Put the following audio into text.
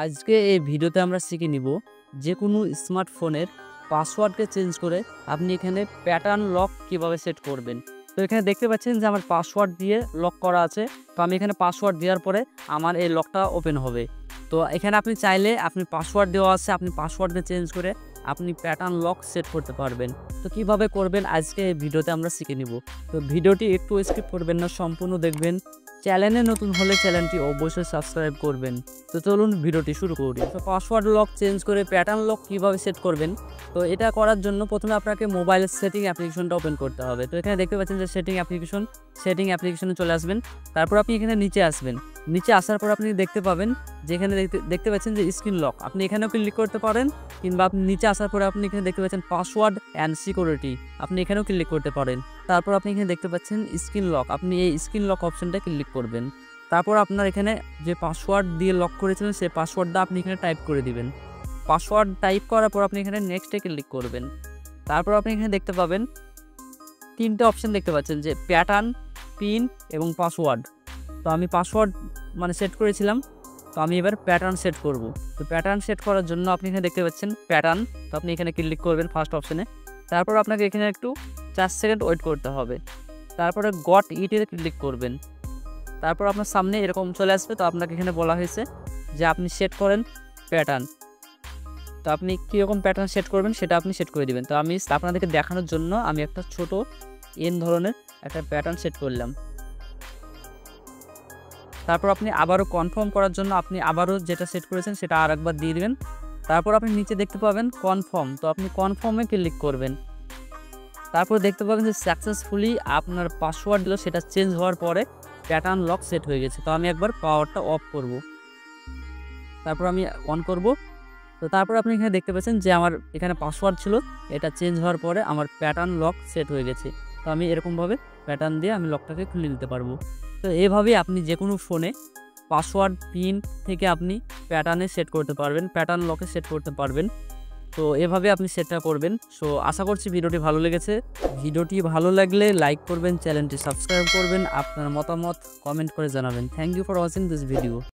আজকে এই ভিডিওতে আমরা শিখে নিব যে কোনো স্মার্টফোনের পাসওয়ার্ডকে চেঞ্জ করে আপনি এখানে প্যাটার্ন লক কিভাবে সেট করবেন। তো এখানে দেখতে পাচ্ছেন যে আমার পাসওয়ার্ড দিয়ে লক করা আছে। তো আমি এখানে পাসওয়ার্ড দেওয়ার পরে আমার এই লকটা ওপেন হবে। তো এখানে আপনি চাইলে আপনি পাসওয়ার্ড দেওয়া আছে, আপনি পাসওয়ার্ডকে চেঞ্জ করে আপনি প্যাটার্ন লক সেট করতে পারবেন। তো কিভাবে করবেন আজকে এই ভিডিওতে আমরা শিখে নিব। তো ভিডিওটি একটু স্কিপ করবেন না, সম্পূর্ণ দেখবেন। চ্যানেলে নতুন হলে চ্যানেলটি অবশ্যই সাবস্ক্রাইব করবেন। তো চলুন ভিডিওটি শুরু করি। তো পাসওয়ার্ড লক চেঞ্জ করে প্যাটার্ন লক কিভাবে সেট করবেন, তো এটা করার জন্য প্রথমে আপনাকে মোবাইলের সেটিং অ্যাপ্লিকেশনটা ওপেন করতে হবে। তো এখানে দেখতে পাচ্ছেন যে সেটিং অ্যাপ্লিকেশনে চলে আসবেন। তারপর আপনি এখানে নিচে আসবেন। নিচে আসার পর আপনি দেখতে পাবেন যেখানে দেখতে পাচ্ছেন যে স্ক্রিন লক, আপনি এখানেও ক্লিক করতে পারেন, কিংবা আপনি নিচে আসার পরে আপনি এখানে দেখতে পাচ্ছেন পাসওয়ার্ড অ্যান্ড সিকিউরিটি, আপনি এখানেও ক্লিক করতে পারেন। তারপর আপনি এখানে দেখতে পাচ্ছেন স্ক্রিন লক, আপনি এই স্ক্রিন লক অপশনটা ক্লিক করবেন। তারপর আপনার এখানে যে পাসওয়ার্ড দিয়ে লক করেছিলেন সেই পাসওয়ার্ডটা আপনি এখানে টাইপ করে দিবেন। পাসওয়ার্ড টাইপ করার পর আপনি এখানে নেক্সটে ক্লিক করবেন। তারপর আপনি এখানে দেখতে পাবেন তিনটে অপশন দেখতে পাচ্ছেন যে প্যাটার্ন, পিন এবং পাসওয়ার্ড। তো আমি পাসওয়ার্ড সেট করেছিলাম, তো আমি এবার প্যাটার্ন সেট করব। তো প্যাটার্ন সেট করার জন্য আপনি এখানে দেখতে পাচ্ছেন প্যাটার্ন, তো আপনি এখানে ক্লিক করবেন ফার্স্ট অপশনে। তারপর আপনাকে এখানে একটু 4 সেকেন্ড ওয়েট করতে হবে। তারপরে গট ইটে ক্লিক করবেন। তারপর আপনার সামনে এরকম চলে আসবে। তো আপনাকে এখানে বলা হয়েছে যে আপনি সেট করেন প্যাটার্ন। তো আপনি কীরকম প্যাটার্ন সেট করবেন সেটা আপনি সেট করে দেবেন। তো আমি আপনাদেরকে দেখানোর জন্য আমি একটা ছোট এন ধরনের একটা প্যাটার্ন সেট করলাম। তারপর আপনি আবারও কনফার্ম করার জন্য আপনি আবারও যেটা সেট করেছেন সেটা আরেকবার দিয়ে দেবেন। তারপর আপনি নিচে দেখতে পাবেন কনফার্ম, তো আপনি কনফার্মে ক্লিক করবেন। তারপর দেখতে পাবেন যে সাকসেসফুলি আপনার পাসওয়ার্ড দিল সেটা চেঞ্জ হওয়ার পরে প্যাটার্ন লক সেট হয়ে গেছে। তো আমি একবার পাওয়ারটা অফ করব, তারপর আমি অন করব। তো তারপর আপনি এখানে দেখতে পাচ্ছেন যে আমার এখানে পাসওয়ার্ড ছিল, এটা চেঞ্জ হওয়ার পরে আমার প্যাটার্ন লক সেট হয়ে গেছে। তো আমি এরকমভাবে প্যাটার্ন দিয়ে আমি লকটাকে খুলে নিতে পারবো। তো এভাবেই আপনি যে কোনো ফোনে পাসওয়ার্ড, পিন থেকে আপনি প্যাটার্নে সেট করতে পারবেন, প্যাটার্ন লকে সেট করতে পারবেন। তো এভাবে আপনি সেটটা করবেন। সো আশা করছি ভিডিওটি ভালো লেগেছে। ভিডিওটি ভালো লাগলে লাইক করবেন, চ্যানেলটি সাবস্ক্রাইব করবেন, আপনার মতামত কমেন্ট করে জানাবেন। Thank you for watching this video.